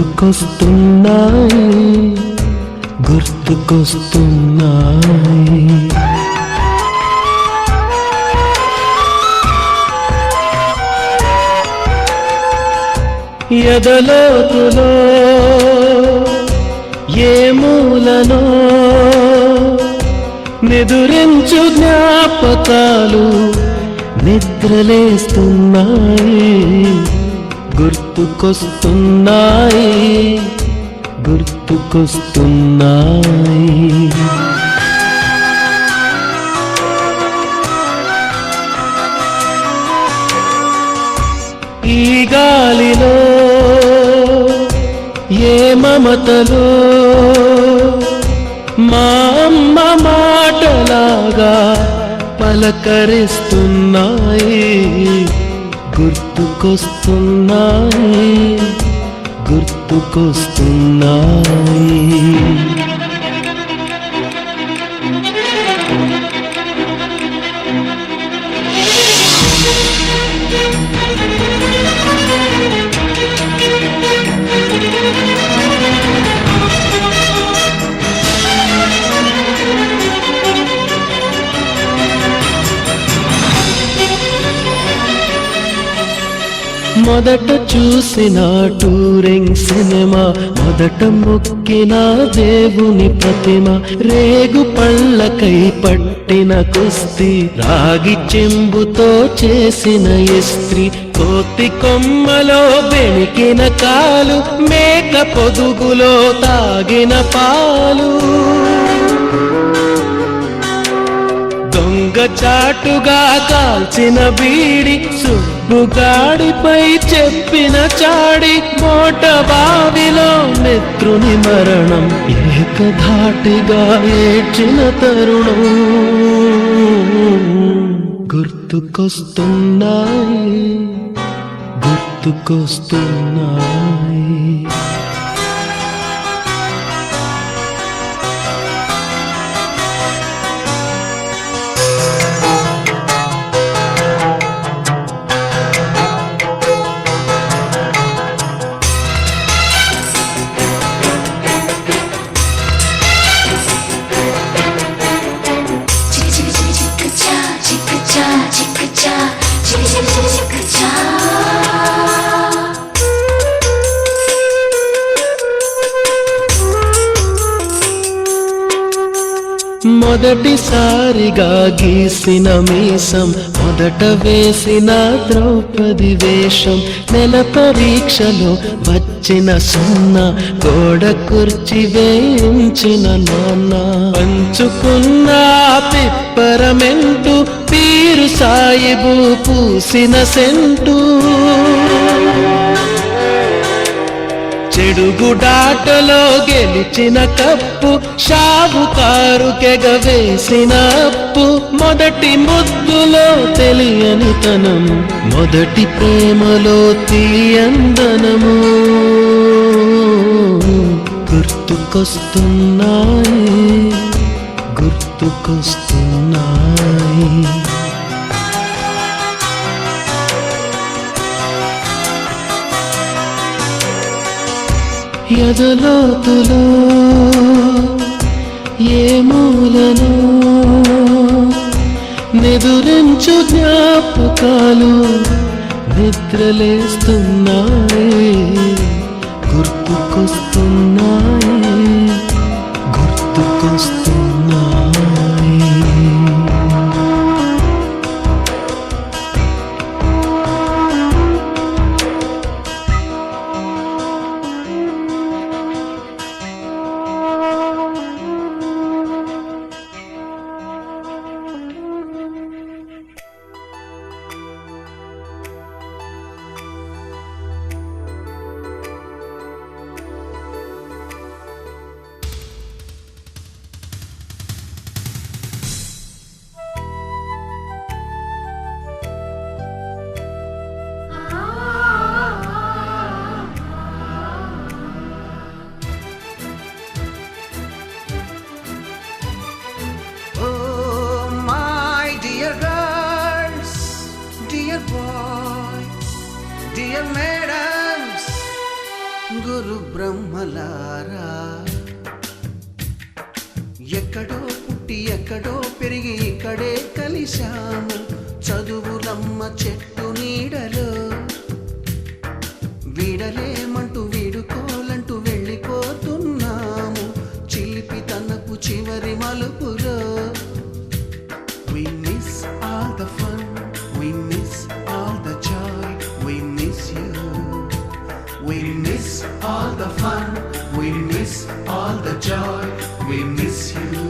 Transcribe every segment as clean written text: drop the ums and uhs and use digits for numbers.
గుర్తుకొస్తున్నాయి గుర్తుకొస్తున్నాయి. ఎదలోతులో ఏ మూలనో నిదురించు జ్ఞాపకాలు నిద్రలేస్తున్నాయి గుర్తుకొస్తున్నాయి గుర్తుకొస్తున్నాయి. ఈ గాలిలో ఏ మమతలో మా అమ్మ మాటలాగా పలకరిస్తున్నాయి గుర్తుకొస్తున్నాయి గుర్తుకొస్తున్నాయి. మొదట చూసిన టూరింగ్ సినిమా, మొదట మొక్కిన దేవుని ప్రతిమ, రేగు పళ్ళకై పట్టిన కుస్తీ, రాగి చెంబుతో చేసిన ఇస్త్రీ, కోతి కొమ్మలో బెణికిన కాలు, మేక పొదుగులో తాగిన పాలు, దొంగ చాటుగా కాల్చిన బీడి, సుబ్బుగాడిపై చెప్పిన చాడి, మోట బావిలో మిత్రుని మరణం, ఏకధాటిగా ఏడ్చిన తరుణం గుర్తుకొస్తున్నాయి గుర్తుకొస్తున్నాయి. మొదటిసారిగా గీసిన మీసం, మొదట వేసిన ద్రౌపది వేషం, నెల పరీక్షలో వచ్చిన సున్నా, గోడ కుర్చీ వేయించిన నాన్న, పంచుకున్న పిప్పరమెంటు, పీరు సాయిబు పూసిన సెంటు, చెడుగుడాటలో గెలిచిన కప్పు, షావుకారుకెగవేసిన అప్పు, మొదటి ముద్దులో తెలియని తనం, మొదటి ప్రేమలో తీయందనము గుర్తుకొస్తున్నాయి గుర్తుకొస్తున్నాయి. ఎదలోతులో ఏ మూలనో నిదురించు జ్ఞాపకాలు నిద్రలేస్తున్నాయి గుర్తుకొస్తున్నాయి గుర్తుకొస్తున్నాయి. ముగ్గురు బ్రహ్మలారా ఎక్కడో పుట్టి ఎక్కడో పెరిగి ఇక్కడే కలిశాము చదువులమ్మ చెట్టు నీడలో వీడలేమంటూ వీడుకోలంటూ వెళ్ళిపోతున్నాము చిలిపి తనపు చివరి మలుపులో. We miss all the fun, we miss all the joy, we miss you. We miss all the fun, we miss all the joy, we miss you.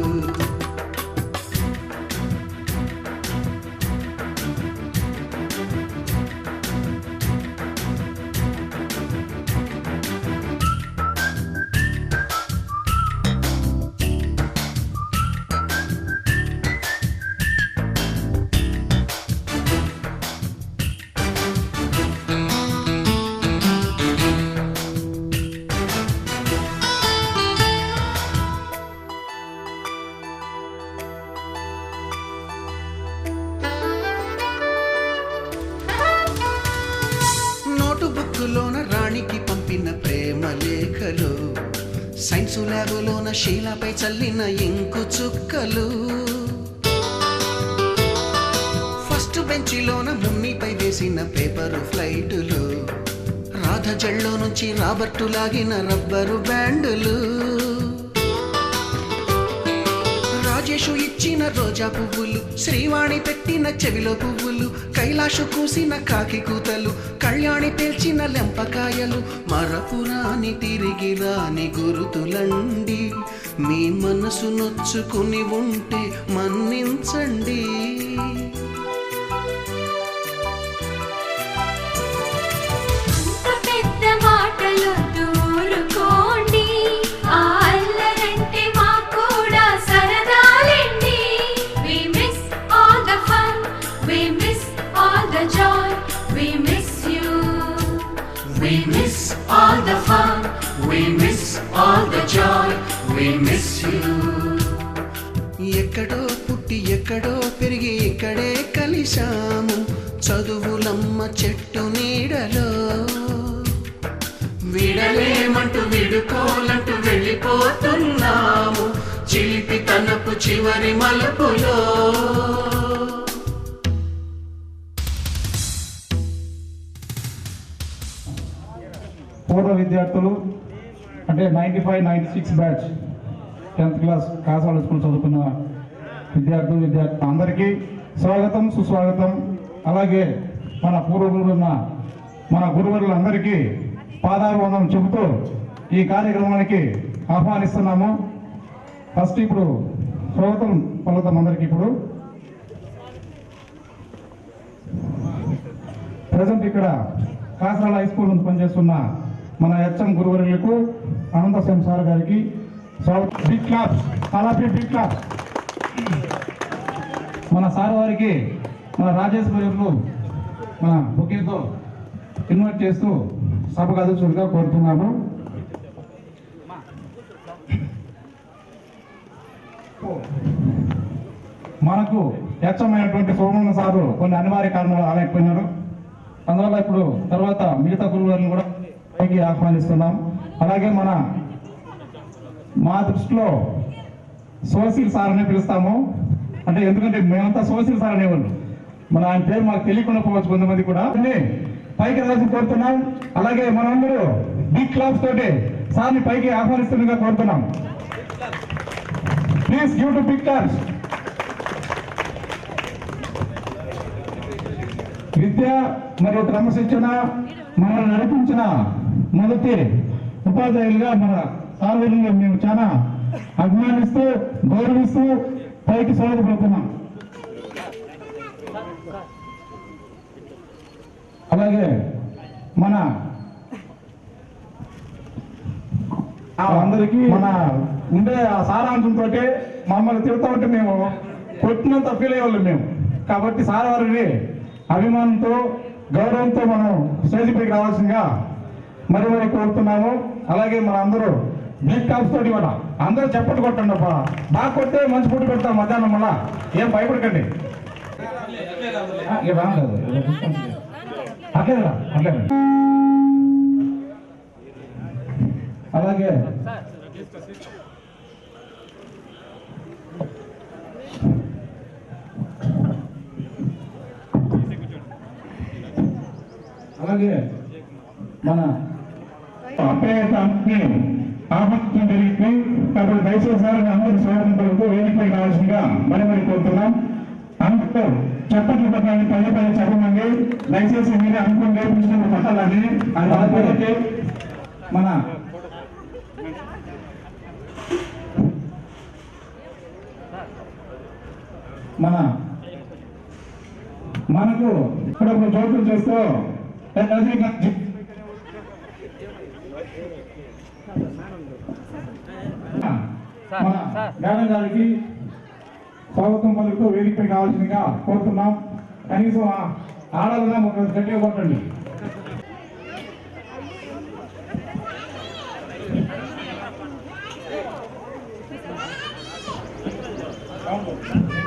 బుక్కులోన రాణికి పంపిన ప్రేమ లేఖలు సైన్సు ల్యాబులోన శీలపై చల్లిన ఇంకు చుక్కలు ఫస్ట్ బెంచిలోన మున్నిపై వేసిన పేపరు ఫ్లైటులు రాధ జల్లో నుంచి రాబర్టు లాగిన rubber బ్యాండులు Rajesh ఇచ్చిన రోజా పువ్వులు శ్రీవాణి పెట్టిన చెవిలో పువ్వులు కైలాషు కూసిన కాకి కూతలు కళ్యాణి పేల్చిన లెంపకాయలు మరపురాని తిరిగి రాని గురుతులండి మీ మనసు నొచ్చుకుని ఉంటే మన్నించండి. We miss all the fun, we miss all the joy, we miss you. ఎక్కడో పుట్టి ఎక్కడో పెరిగి ఇక్కడే కలిశాము చదువులమ్మ చెట్టు నీడలో వీడలేమంటూ వీడుకోలంటూ వెళ్ళిపోతున్నాము చిలిపి తనపు చివరి మలుపులో. పూర్వ విద్యార్థులు అంటే 95-96 batch 10th class Kasala school చదువుకున్న విద్యార్థులు అందరికీ స్వాగతం సుస్వాగతం. అలాగే మన పూర్వగురువులు ఉన్న మన గురువులందరికీ పాదాభివందనం చెబుతూ ఈ కార్యక్రమానికి ఆహ్వానిస్తున్నాము. ఫస్ట్ ఇప్పుడు స్వాగతం పలుకుతాం అందరికీ. ఇప్పుడు ప్రజెంట్ ఇక్కడ కాసరాల హై స్కూల్ నుంచి పనిచేస్తున్న మన హెచ్ఎం గురువర్యులకు అనంత సింగ్ సార్ గారికి బిగ్ క్లాప్స్, అలాగే బిగ్ క్లాప్స్. మన సార్ వారికి మన రాజేష్ గారు మన బుకేతో ఇన్వైట్ చేస్తూ సభకు అధ్యక్షుడిగా కోరుతున్నాము. మనకు హెచ్ఎం అయినటువంటి సోమన్న సారు కొన్ని అనివార్య కారణాలు రాలేకపోయినారు. అందువల్ల ఇప్పుడు తర్వాత మిగతా గురువులను కూడా పైకి ఆహ్వానిస్తున్నాం. అలాగే మా దృష్టిలో సోషల్ సార్ అని పిలుస్తాము. అంటే ఎందుకంటే మేమంతా సోషల్ సార్ అనేవాళ్ళు, మన ఆయన పేరు మాకు తెలియకుండా పోవచ్చు కొంతమంది కూడా. పైకి రాసి కోరుతున్నాం. అలాగే మనందరూ బిగ్ క్లాప్స్ తోటి సార్ని పైకి ఆహ్వానిస్తుండగా కోరుతున్నాం. Please give two big claps. విద్య మరియు క్రమశిక్షణ మనల్ని నడిపించిన మొదటి ఉపాధ్యాయులుగా మన సార్వజనికంగా మేము చాలా అభిమానిస్తూ గౌరవిస్తూ పైకి స్వాగతపడుతున్నాం. అలాగే మన అందరికీ మన ఉండే ఆ సారాంశంతో మమ్మల్ని తిడుతూ ఉంటే మేము కొట్టినంత ఫీల్ అయ్యేవాళ్ళం మేము. కాబట్టి సార్ వారిని అభిమానంతో గౌరవంతో మనం స్టేజ్ పైకి రావాల్సిందిగా మరి కోరుతున్నాము. అలాగే మన అందరూ బిగ్ క్లాప్స్ తోటి కూడా అందరూ చప్పట్లు కొట్టండి అబ్బా. బాగా కొట్టే మంచి ఫుడ్ పెడతాం మధ్యాహ్నం. మళ్ళా ఏం భయపడకండి. రాలేదు అట్లేదా అట్లేదు. అలాగే మన అప్పయ్య ఆహ్వానించడం జరిగింది. కాబట్టి దయచేసి అందరూ స్వాగతం పలుకుతూ వేదికపై రావాల్సిందిగా మరి కోరుతున్నాం. అందరూ చెప్పట్లు పట్టాలని పదే చెప్పమండి. దయచేసి మీరే అనుకుని నేర్పించిన పట్టాలని అది అలాగే మనకు ఇక్కడ జోకులు చేస్తూ మేడం గారికి స్వాగతం పలుకుతూ వేదికపై కావాల్సిందిగా కోరుతున్నాం. కనీసం ఆడాలన్నా ఒక గట్టిగా కొట్టండి.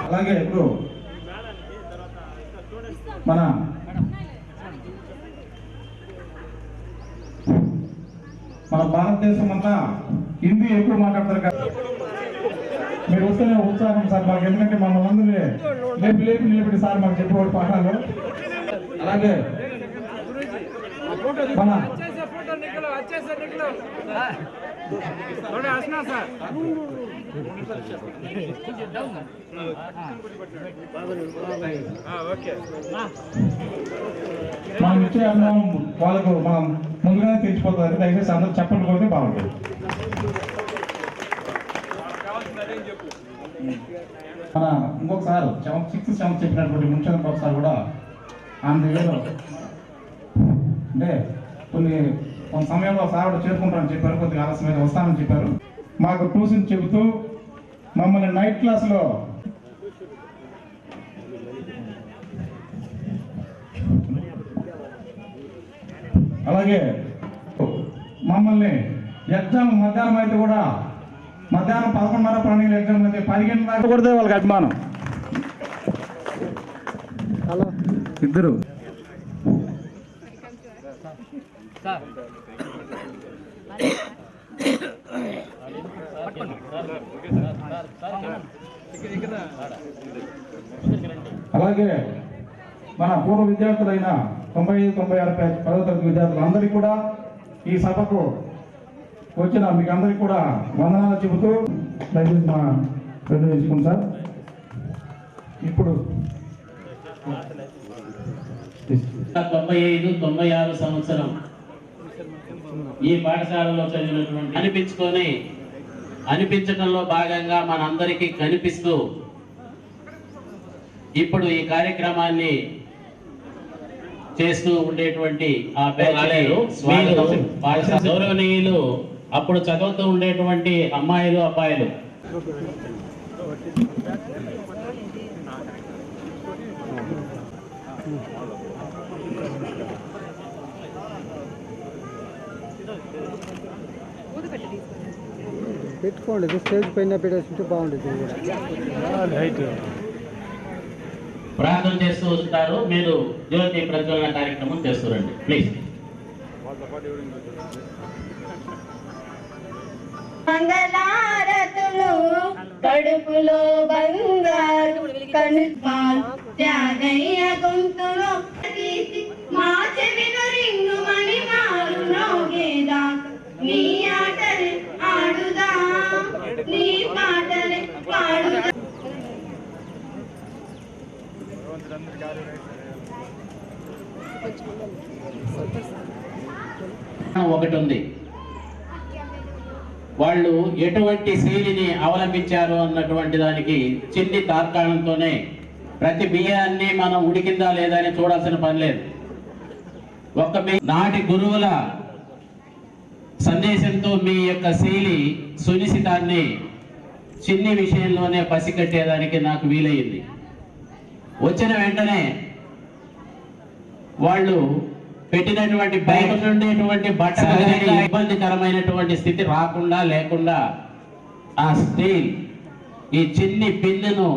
అలాగే ఇప్పుడు మన భారతదేశం అంతా హిందీ ఎక్కువ మాట్లాడతారు కదా. మీరు వస్తేనే ఉత్సాహం సార్ మాకు, ఎందుకంటే మన మందుని లేపి నిలబెట్టి సార్ మాకు చెప్పేవాడు పాఠాలు. అలాగే మన మనం ఇచ్చే అన్నం వాళ్ళకు మనం ముందుగానే తెచ్చిపోతుంది. దయచేసి అందరూ చెప్పండి పోతే బాగుంటుంది. మన ఇంకొకసారి 6th 7th చెప్పినటువంటి ముంచంద్ర బాబు సార్ కూడా ఆయన దగ్గర అంటే కొంత సమయంలో సార్ చేరుకుంటారని చెప్పారు. కొద్దిగా ఆలస్యమైన వస్తానని చెప్పారు. మాకు ట్యూషన్ చెబుతూ మమ్మల్ని నైట్ క్లాస్లో అలాగే మమ్మల్ని ఎగ్జామ్ మధ్యాహ్నం అయితే కూడా మధ్యాహ్నం 11:30 12 ఎగ్జామ్ అయితే 10 గంటల దాకా కొడితే వాళ్ళకి అభిమానం. ఇద్దరు అలాగే మన పూర్వ విద్యార్థులైన 95-96 10వ తరగతి విద్యార్థులందరికీ కూడా ఈ సభకు వచ్చిన మీకు అందరికీ కూడా వందనాలు చెబుతూ దయచేసి మా పెద్ద వేసుకుంది సార్. ఇప్పుడు 95-96 సంవత్సరం ఈ పాఠశాలలో చదివినటువంటి అనిపించడంలో భాగంగా మనందరికీ కనిపిస్తూ ఇప్పుడు ఈ కార్యక్రమాన్ని చేస్తూ ఉండేటువంటి ఆ గౌరవనీయులు అప్పుడు చదువుతూ ఉండేటువంటి అమ్మాయిలు అబ్బాయిలు పెట్టుకోండి. స్టేజ్ పైన పెట్టేస్తుంటే బాగుంటుంది. ప్రార్థన చేస్తూ ఉంటారు. మీరు జ్యోతి ప్రజ్వలన కార్యక్రమం చేస్తురండి ప్లీజ్. మంగళారతులు కడుపులో బంగారు త్యాగయ్య గొంతులో మా చెవిలో రింగు మణి మారు నోగేదా నీ ఆటలే ఆడుదా నీ పాటలే పాడుదా. ఒకటి ఉంది, వాళ్ళు ఎటువంటి శైలిని అవలంబించారు అన్నటువంటి దానికి చిన్ని తార్కాణంతోనే ప్రతి బియ్యాన్ని మనం ఉడికిందా లేదా అని చూడాల్సిన పని లేదు. నాటి గురువుల సందేశంతో మీ యొక్క శైలి సునిశితాన్ని చిన్ని విషయంలోనే పసికట్టేదానికి నాకు వీలయ్యింది. వచ్చిన వెంటనే వాళ్ళు పెట్టినటువంటి బయట ఉండేటువంటి బట్టలు ఇబ్బందికరమైనటువంటి స్థితి రాకుండా లేకుండా ఆ స్టీల్ ఈ చిన్ని పిన్నును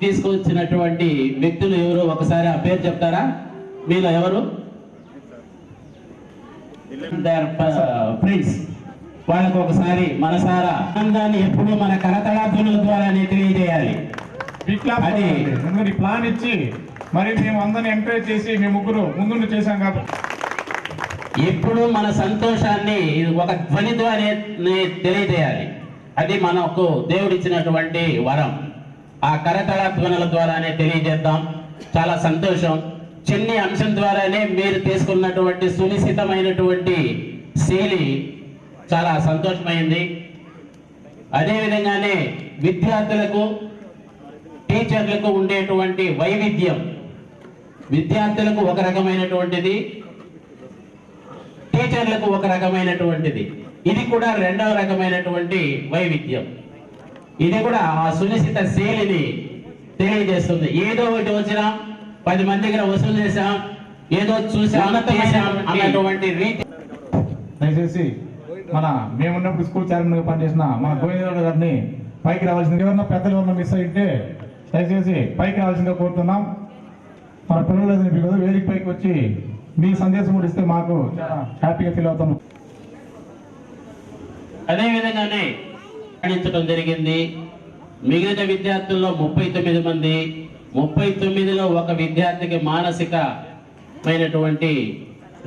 తీసుకొచ్చినటువంటి వ్యక్తులు ఎవరు ఒకసారి ఆ పేరు చెప్తారా? మీలో ఎవరు? ఫ్రెండ్స్ వాళ్ళకు ఒకసారి మనసారా ఆనందాన్ని ఎప్పుడూ మన కరతళాధ్వనుల ద్వారానే తెలియజేయాలి. అది ఎందుకంటే ఈ ప్లాన్ ఇచ్చి మరి మేము అందరిని ఎంకరేజ్ చేసి మేము ముగ్గురు ముందుండి చేశాం కాబట్టి ఎప్పుడు మన సంతోషాన్ని ఒక ధ్వని ద్వారా తెలియజేయాలి. అది మనకు దేవుడిచ్చినటువంటి వరం. ఆ కరతళ ధ్వనుల ద్వారానే తెలియజేద్దాం. చాలా సంతోషం. చిన్ని అంశం ద్వారానే మీరు తీసుకున్నటువంటి సునిశ్చితమైనటువంటి శైలి చాలా సంతోషమైంది. అదేవిధంగానే విద్యార్థులకు టీచర్లకు ఉండేటువంటి వైవిధ్యం, విద్యార్థులకు ఒక రకమైనటువంటిది, టీచర్లకు ఒక రకమైనటువంటిది. ఇది కూడా రెండవ రకమైనటువంటి వైవిధ్యం. ఇది కూడా ఆ సునిశ్చిత శైలిని తెలియజేస్తుంది. ఏదో ఒకటి వచ్చినా 10 మంది దగ్గర వసూలు చేశాం, ఏదో చూసాం అన్నటువంటి రీతి. దయచేసి మేమున్నప్పుడు స్కూల్ చైర్మన్ గా పనిచేసిన మన గోవిందరావు గారిని పైకి రావాల్సింది. ఎవరన్నా పెద్దలు ఎవరన్నా మిస్ అయితే దయచేసి పైకి రావాల్సిందిగా కోరుతున్నాం. మన పిల్లలు మీకు వేదిక పైకి వచ్చి మీ సందేశం కూడా ఇస్తే మాకు చాలా హ్యాపీగా ఫీల్ అవుతాం. అదేవిధంగానే గణించడం జరిగింది. మిగిలిన విద్యార్థుల్లో 39 మంది, 39లో ఒక విద్యార్థికి మానసికమైనటువంటి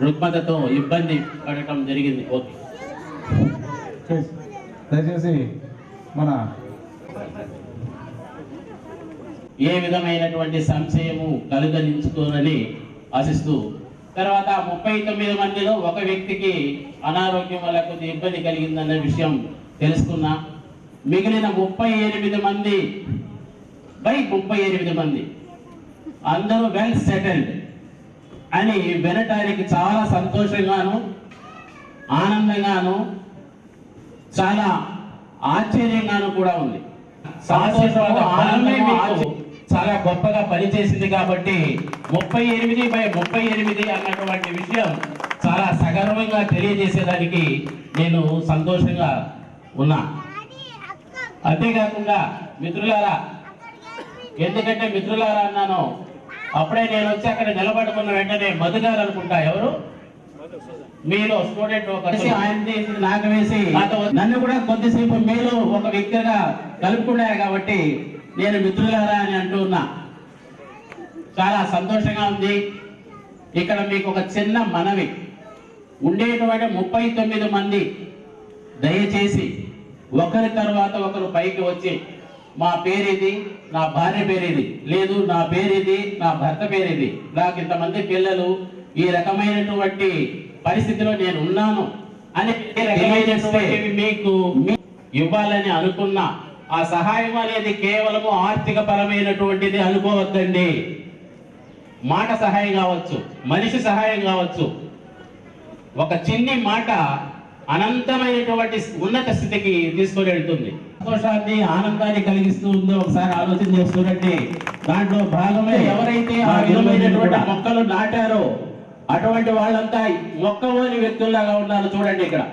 రుగ్మతతో ఇబ్బంది పడటం జరిగింది. ఓకే, దయచేసి మన ఏ విధమైనటువంటి సంశయము కలుగనించుకోనని ఆశిస్తూ, తర్వాత 39 మందిలో ఒక వ్యక్తికి అనారోగ్యం వల్ల కొద్ది ఇబ్బంది కలిగిందన్న విషయం తెలుసుకున్నా. మిగిలిన 38 మంది బై 38 మంది అందరూ వెల్ సెటిల్డ్ అని వినటానికి చాలా సంతోషంగాను ఆనందంగాను చాలా ఆశ్చర్యంగాను కూడా ఉంది. సంతోషంగా ఆనందమే చాలా గొప్పగా పనిచేసింది. కాబట్టి 38/38 అన్నటువంటి విషయం చాలా సగర్వంగా తెలియజేసేదానికి నేను సంతోషంగా ఉన్నా. అంతేకాకుండా మిత్రులారా, ఎందుకంటే మిత్రులారా అన్నాను, అప్పుడే నేను వచ్చి అక్కడ నిలబడుకున్న వెంటనే మధు గారు అనుకుంటా, ఎవరు మీలో స్టూడెంట్ ఒక ఆయన నాకు వేసి నన్ను కూడా కొద్దిసేపు మీలో ఒక వ్యక్తిగా కలుపుకున్నారు. కాబట్టి నేను మిత్రులారా అని అంటున్నా. చాలా సంతోషంగా ఉంది. ఇక్కడ మీకు ఒక చిన్న మనవి, ఉండేటువంటి 39 మంది దయచేసి ఒకరి తర్వాత ఒకరు పైకి వచ్చి మా పేరిది, నా భార్య పేరిది, లేదు నా పేరిది, నా భర్త పేరిది, నాకు ఇంతమంది పిల్లలు, ఈ రకమైనటువంటి పరిస్థితిలో నేను ఉన్నాను అని మీకు ఇవ్వాలని అనుకున్నా. ఆ సహాయం అనేది కేవలము ఆర్థిక పరమైనటువంటిది అనుకోవద్దండి. మాట సహాయం కావచ్చు, మనిషి సహాయం కావచ్చు. ఒక చిన్ని మాట అనంతమైనటువంటి ఉన్నత స్థితికి తీసుకొని వెళ్తుంది. సంతోషాన్ని ఆనందాన్ని కలిగిస్తూ ఉందో ఒకసారి ఆలోచన చేస్తున్నట్టు దాంట్లో భాగమే ఎవరైతే ఆ విధమైనటువంటి మొక్కలు నాటారో అటువంటి వాళ్ళంతా మొక్కవోని వ్యక్తుల్లాగా ఉన్నారు చూడండి ఇక్కడ.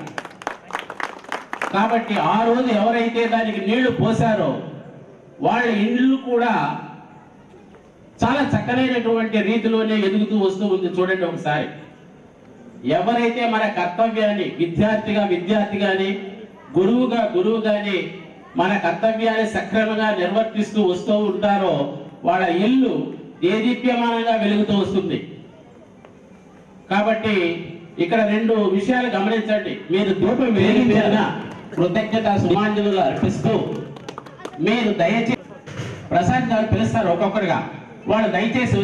కాబట్టి ఆ రోజు ఎవరైతే దానికి నీళ్లు పోసారో వాళ్ళ ఇండ్లు కూడా చాలా చక్కనైనటువంటి రీతిలోనే ఎదుగుతూ వస్తూ ఉంది చూడండి ఒకసారి. ఎవరైతే మన కర్తవ్యాన్ని విద్యార్థి గాని గురువు గాని మన కర్తవ్యాన్ని సక్రమంగా నిర్వర్తిస్తూ వస్తూ ఉంటారో వాళ్ళ ఇల్లు దేదీప్యమానంగా వెలుగుతూ వస్తుంది. కాబట్టి ఇక్కడ 2 విషయాలు గమనించండి. మీరు దీపం వెలిగించిన కృతజ్ఞత సుమాంజలు అర్పిస్తూ మీరు దయచేసి ప్రసాద్ గారు పిలుస్తారు ఒక్కొక్కరుగా, వాళ్ళు దయచేసి